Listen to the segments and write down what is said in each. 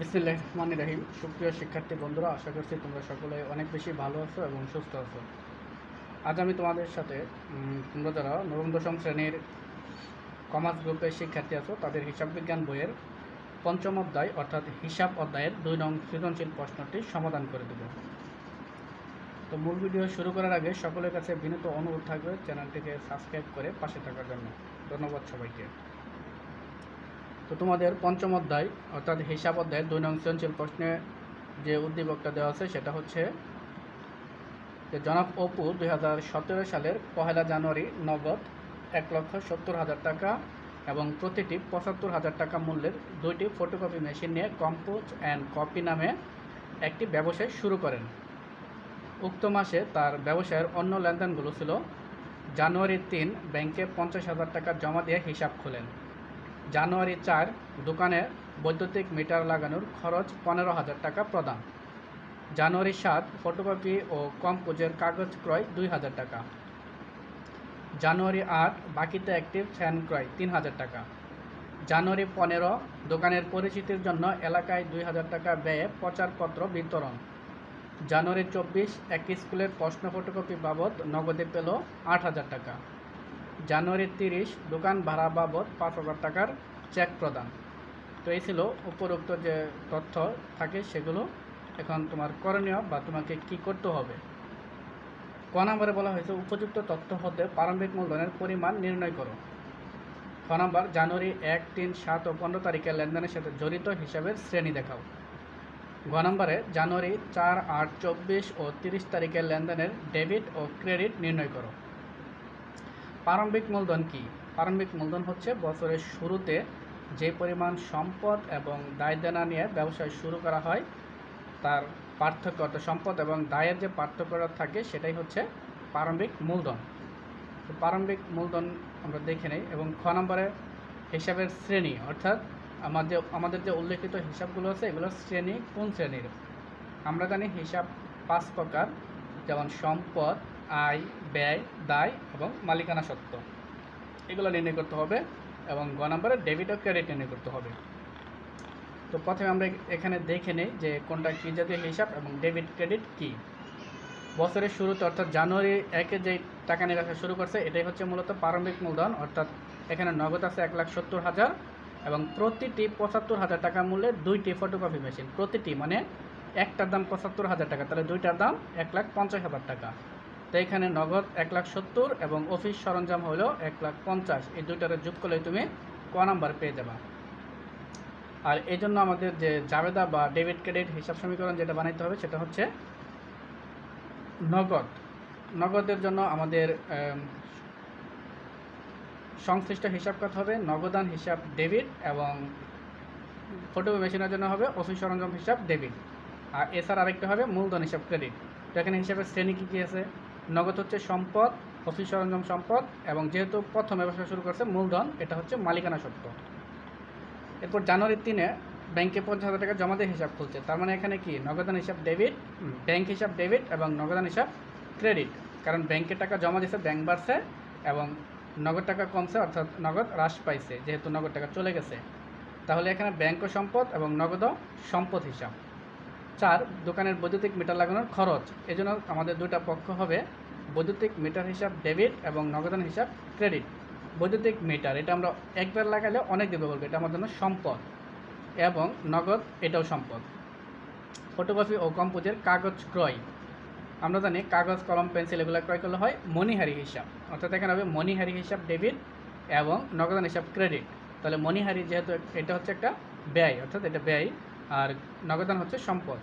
বিসমিল্লাহির রহমানির রহিম। সুপ্রিয় শিক্ষার্থী বন্ধুরা, আশা করছি তোমরা সকলে অনেক বেশি ভালো আছো এবং সুস্থ আছো। আজ আমি তোমাদের সাথে তোমরা যারা নবম দশম শ্রেণীর কমার্স গ্রুপের শিক্ষার্থী আছো তাদের হিসাব বিজ্ঞান বইয়ের পঞ্চম অধ্যায় অর্থাৎ হিসাব অধ্যায়ের 2 নং সৃজনশীল প্রশ্নটি সমাধান করে দেব। তো মূল ভিডিও শুরু করার আগে সকলের কাছে বিনীত অনুরোধ থাকবে চ্যানেলটিকে সাবস্ক্রাইব করে পাশে থাকার জন্য। ধন্যবাদ সবাইকে। তো তোমাদের পঞ্চম অধ্যায় অর্থাৎ হিসাব অধ্যায়ের 2 নং সৃজনশীল প্রশ্নে যে উদ্দীপকটা দেওয়া আছে সেটা হচ্ছে যে জনাব অপু 2017 সালের 1 জানুয়ারি নগদ 1,70,000 টাকা এবং প্রতিটি 75,000 টাকা মূল্যের 2টি ফটোকপি মেশিন নিয়ে কম্পোজ অ্যান্ড কপি নামে একটি ব্যবসায় শুরু করেন। উক্ত মাসে তার ব্যবসায়ের অন্য লেনদেনগুলো ছিল: জানুয়ারি 3 ব্যাংকে 50,000 টাকা জমা দিয়ে হিসাব খোলেন। জানুয়ারি 4 দোকানে বৈদ্যুতিক মিটার লাগানোর খরচ 15,000 টাকা প্রদান। জানুয়ারি 7 ফটোকপি ও কম্পোজের কাগজ ক্রয় 2,000 টাকা। জানুয়ারি 8 বাকিতে একটি ফ্যান ক্রয় 3,000 টাকা। জানুয়ারি 15 দোকানের পরিচিতির জন্য এলাকায় 2,000 টাকা ব্যয়ে প্রচারপত্র বিতরণ। জানুয়ারি 24 একটি স্কুলের প্রশ্ন ফটোকপি বাবদ নগদে পেল 8,000 টাকা। জানুয়ারি 30 দোকান ভাড়া বাবদ 5,000 টাকার চেক প্রদান। তো এই ছিল উপরোক্ত যে তথ্য থাকে সেগুলো। এখন তোমার করণীয় বা তোমাকে কি করতে হবে। ক নম্বরে বলা হয়েছে উপযুক্ত তথ্য হতে প্রারম্ভিক মূলধনের পরিমাণ নির্ণয় করো। খ নম্বর জানুয়ারি 1, 3, 7 ও 15 তারিখের লেনদেনের সাথে জড়িত হিসাবের শ্রেণী দেখাও। ঘ নম্বরে জানুয়ারি 4, 8, 24 ও 30 তারিখের লেনদেনের ডেবিট ও ক্রেডিট নির্ণয় করো। প্রারম্ভিক মূলধন কি? প্রারম্ভিক মূলধন হচ্ছে বছরের শুরুতে যে পরিমাণ সম্পদ এবং দায় দেনা নিয়ে ব্যবসায় শুরু করা হয় তার পার্থক্য, অর্থাৎ সম্পদ এবং দায়ের যে পার্থক্যটা থাকে সেটাই হচ্ছে প্রারম্ভিক মূলধন। তো প্রারম্ভিক মূলধন আমরা দেখে নেই। এবং খ নম্বরে হিসাবের শ্রেণী, অর্থাৎ আমাদের যে উল্লেখিত হিসাবগুলো আছে এগুলো শ্রেণী কোন শ্রেণীর। আমরা জানি হিসাব 5 প্রকার, যেমন সম্পদ, আয়, ব্যয়, দায় এবং মালিকানা সত্ত্ব। এগুলো নির্ণয় করতে হবে। এবং গ নম্বরে ডেবিট ও ক্রেডিট নির্ণয় করতে হবে। তো প্রথমে আমরা এখানে দেখে নেই যে কোনটা কী জাতীয় হিসাব এবং ডেবিট ক্রেডিট কি। বছরের শুরুতে অর্থাৎ জানুয়ারি 1 যেই টাকা নিয়ে রাখা শুরু করছে এটাই হচ্ছে মূলত প্রারম্ভিক মূলধন। অর্থাৎ এখানে নগদ আছে 1,70,000 এবং প্রতিটি 75,000 টাকা মূল্যের 2টি ফটোকপি মেশিন। প্রতিটি মানে একটার দাম 75,000 টাকা, তাহলে 2টার দাম 1,50,000 টাকা। তো এখানে নগদ 1,70,000 এবং অফিস সরঞ্জাম হলো 1,50,000। এই দুইটারে যোগ করলে তুমি ক নাম্বার পেয়ে যাবা। আর এই জন্য আমাদের যে জাবেদা বা ডেবিট ক্রেডিট হিসাব সমীকরণ যেটা বানাইতে হবে সেটা হচ্ছে নগদ। নগদের জন্য আমাদের সংশ্লিষ্ট হিসাব করতে হবে নগদান হিসাব ডেবিট এবং ফটোকপি মেশিনের জন্য হবে অফিস সরঞ্জাম হিসাব ডেবিট। আর এছাড়া আরেকটা হবে মূলধন হিসাব ক্রেডিট। তো এখানে হিসাবের শ্রেণী কী কী আছে? নগদ হচ্ছে সম্পদ, অফিস সরঞ্জাম সম্পদ, এবং যেহেতু প্রথম ব্যবসা শুরু করছে মূলধন, এটা হচ্ছে মালিকানা সত্ত্ব। এরপর জানুয়ারি 3 ব্যাংকে 50,000 টাকা জমা দিয়ে হিসাব খুলছে। তার মানে এখানে কি নগদান হিসাব ডেবিট, ব্যাংক হিসাব ডেবিট এবং নগদান হিসাব ক্রেডিট। কারণ ব্যাংকে টাকা জমা দিয়েছে, ব্যাংক বাড়ছে, এবং নগদ টাকা কমছে অর্থাৎ নগদ হ্রাস পাইছে যেহেতু নগদ টাকা চলে গেছে। তাহলে এখানে ব্যাংক সম্পদ এবং নগদ সম্পদ হিসাব। 4 দোকানের বৈদ্যুতিক মিটার লাগানোর খরচ। এজন্য আমাদের দুইটা পক্ষ হবে বৈদ্যুতিক মিটার হিসাব ডেবিট এবং নগদান হিসাব ক্রেডিট। বৈদ্যুতিক মিটার এটা আমরা একবার লাগালে অনেক দিন ব্যবহার করি, এটা আমার জন্য সম্পদ, এবং নগদ এটাও সম্পদ। ফটোকপি ও কম্পোজের কাগজ ক্রয়। আমরা জানি কাগজ, কলম, পেন্সিল এগুলো ক্রয় করলে হয় মণিহারি হিসাব, অর্থাৎ এখানে হবে মণিহারি হিসাব ডেবিট এবং নগদান হিসাব ক্রেডিট। তাহলে মণিহারি যেহেতু এটা হচ্ছে একটা ব্যয়, অর্থাৎ এটা ব্যয়, আর নগদান হচ্ছে সম্পদ।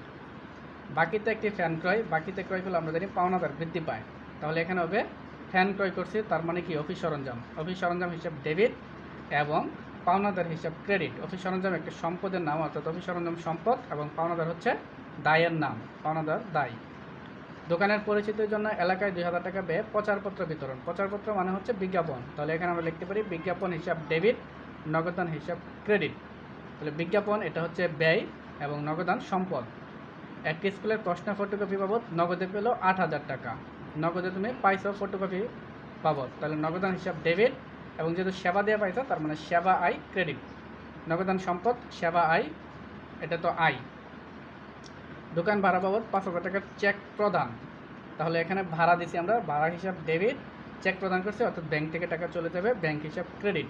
বাকিতে একটি ফ্যান ক্রয়। বাকিতে ক্রয় করলে আমরা জানি পাওনাদার বৃদ্ধি পায়, তাহলে এখানে হবে ফ্যান ক্রয় করছি, তার মানে কি অফিস সরঞ্জাম। অফিস সরঞ্জাম হিসাব ডেবিট এবং পাওনাদার হিসাব ক্রেডিট। অফিস সরঞ্জাম একটা সম্পদের নাম, অর্থাৎ অফিস সরঞ্জাম সম্পদ, এবং পাওনাদার হচ্ছে দায়ের নাম, পাওনাদার দায়। দোকানের পরিচিতির জন্য এলাকায় 2,000 টাকা ব্যয়ে প্রচারপত্র বিতরণ। প্রচারপত্র মানে হচ্ছে বিজ্ঞাপন, তাহলে এখানে আমরা লিখতে পারি বিজ্ঞাপন হিসাব ডেবিট, নগদান হিসাব ক্রেডিট। তাহলে বিজ্ঞাপন এটা হচ্ছে ব্যয় এবং নগদান সম্পদ। একটি স্কুলের প্রশ্ন ফটোকপি বাবদ নগদে পেল 8,000 টাকা। নগদে তুমি পাইছো ফটোকপি বাবদ, তাহলে নগদান হিসাব ডেবিট, এবং যেহেতু সেবা দেওয়া পাইছো তার মানে সেবা আয় ক্রেডিট। নগদান সম্পদ, সেবা আয় এটা তো আয়। দোকান ভাড়া বাবদ 5,000 টাকার চেক প্রদান, তাহলে এখানে ভাড়া দিছি আমরা, ভাড়া হিসাব ডেবিট, চেক প্রদান করছি অর্থাৎ ব্যাংক থেকে টাকা চলে যাবে, ব্যাংক হিসাব ক্রেডিট।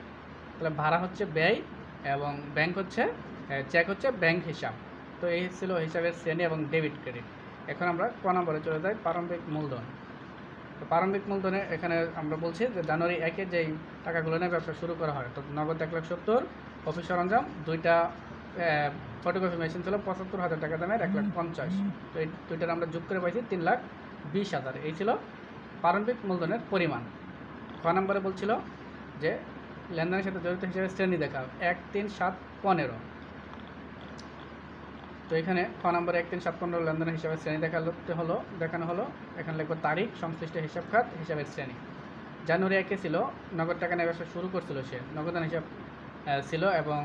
তাহলে ভাড়া হচ্ছে ব্যয় এবং ব্যাংক হচ্ছে চেক হচ্ছে ব্যাংক হিসাব। তো এই ছিল হিসাবের শ্রেণী এবং ডেবিট ক্রেডিট। এখন আমরা ক নম্বরে চলে যাই, প্রারম্ভিক মূলধন। তো প্রারম্ভিক মূলধনে এখানে আমরা বলছি যে জানুয়ারি 1-এ যেই টাকাগুলো নিয়ে ব্যবসা শুরু করা হয়, তো নগদ 1,70,000, অফিস সরঞ্জাম 2টা ফটোকপি মেশিন ছিল 75,000 টাকা দামের 1,50,000। তো এই দুইটার আমরা যোগ করে পাইছি 3,20,000। এই ছিল প্রারম্ভিক মূলধনের পরিমাণ। ক নম্বরে বলছিল যে লেনদেনের সাথে জড়িত হিসেবে শ্রেণী দেখাও, 1, 3, 7, 15। তো এখানে খ নম্বরে 1, 3, 7, 15 লেনদেনের হিসাবে শ্রেণী দেখানো হলো। এখানে লিখব তারিখ, সংশ্লিষ্ট হিসাব খাত, হিসাবের শ্রেণী। জানুয়ারি 1-এ ছিল নগদ টাকা নিয়ে ব্যবসা শুরু করছিল, সে নগদান হিসাব ছিল এবং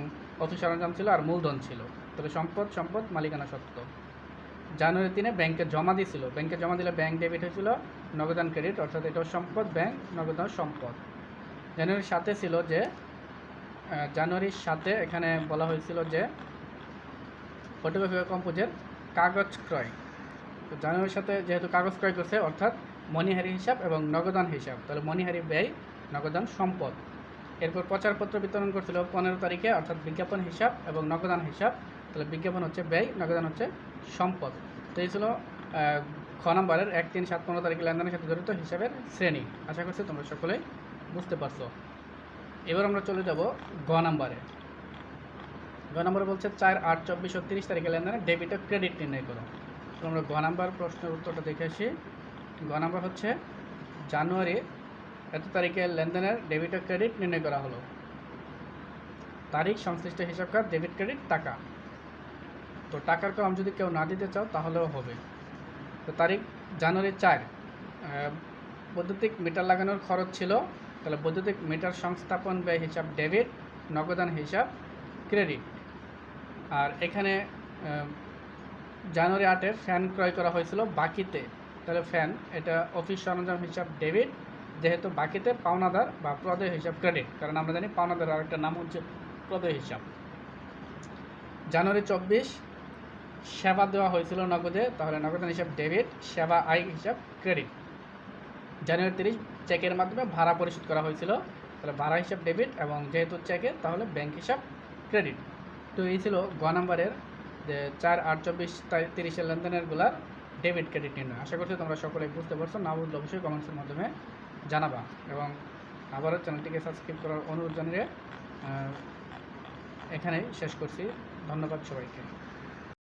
অফিস সরঞ্জাম ছিল আর মূলধন ছিল। তবে সম্পদ মালিকানা সত্ত্ব। জানুয়ারি 3-এ ব্যাংকে জমা দিয়েছিল, ব্যাংকে জমা দিলে ব্যাংক ডেবিট হয়েছিল, নগদান ক্রেডিট, অর্থাৎ এটাও সম্পদ, ব্যাংক নগদান সম্পদ। জানুয়ারির 7-এ ছিল যে জানুয়ারির 7-এ এখানে বলা হয়েছিল যে ফটোকপি কম্পোজের কাগজ ক্রয়। তো জানুয়ারির সাথে যেহেতু কাগজ ক্রয় করছে অর্থাৎ মণিহারি হিসাব এবং নগদান হিসাব, তাহলে মণিহারি ব্যয়, নগদান সম্পদ। এরপর প্রচারপত্র বিতরণ করছিল 15 তারিখে, অর্থাৎ বিজ্ঞাপন হিসাব এবং নগদান হিসাব, তাহলে বিজ্ঞাপন হচ্ছে ব্যয়, নগদান হচ্ছে সম্পদ। তো এই ছিল খ নম্বরের 1, 3, 7, 15 তারিখে লেনদেনের সাথে জড়িত হিসাবের শ্রেণী। আশা করছি তোমরা সকলেই বুঝতে পারছো। এবার আমরা চলে যাব গ নম্বরে। গ নম্বরে বলছে 4, 8, 24 ও 30 তারিখে লেনদেনে ডেবিট ও ক্রেডিট নির্ণয় করো। তো আমরা গ নম্বর প্রশ্নের উত্তরটা দেখে আসি। গ নম্বর হচ্ছে জানুয়ারি এত তারিখে লেনদেনের ডেবিট ও ক্রেডিট নির্ণয় করা হলো। তারিখ, সংশ্লিষ্ট হিসাব খাত, ডেবিট ক্রেডিট, টাকা। তো টাকার কম যদি কেউ না দিতে চাও তাহলেও হবে। তো তারিখ জানুয়ারি 4, বৈদ্যুতিক মিটার লাগানোর খরচ ছিল, তাহলে বৈদ্যুতিক মিটার সংস্থাপন ব্যয় হিসাব ডেবিট, নগদান হিসাব ক্রেডিট। আর এখানে জানুয়ারি 8-এ ফ্যান ক্রয় করা হয়েছিল বাকিতে, তাহলে ফ্যান এটা অফিস সরঞ্জাম হিসাব ডেবিট, যেহেতু বাকিতে পাওনাদার বা প্রদেয় হিসাব ক্রেডিট, কারণ আমরা জানি পাওনাদার আরেকটা নাম হচ্ছে প্রদেয় হিসাব। জানুয়ারি 24 সেবা দেওয়া হয়েছিল নগদে, তাহলে নগদান হিসাব ডেবিট, সেবা আয় হিসাব ক্রেডিট। জানুয়ারি 30 চেকের মাধ্যমে ভাড়া পরিশোধ করা হয়েছিল, তাহলে ভাড়া হিসাব ডেবিট এবং যেহেতু চেকে তাহলে ব্যাংক হিসাব ক্রেডিট। তো এই ছিল গ নম্বরের যে 4, 8, 24, 30 লেনদেনেরগুলার ডেবিট ক্রেডিট নির্ণয়। আশা করছি তোমরা সকলেই বুঝতে পারছো। না বুঝলে অবশ্যই কমেন্টসের মাধ্যমে জানাবা এবং আবারও চ্যানেলটিকে সাবস্ক্রাইব করার অনুরোধ জানিয়ে এখানেই শেষ করছি। ধন্যবাদ সবাইকে।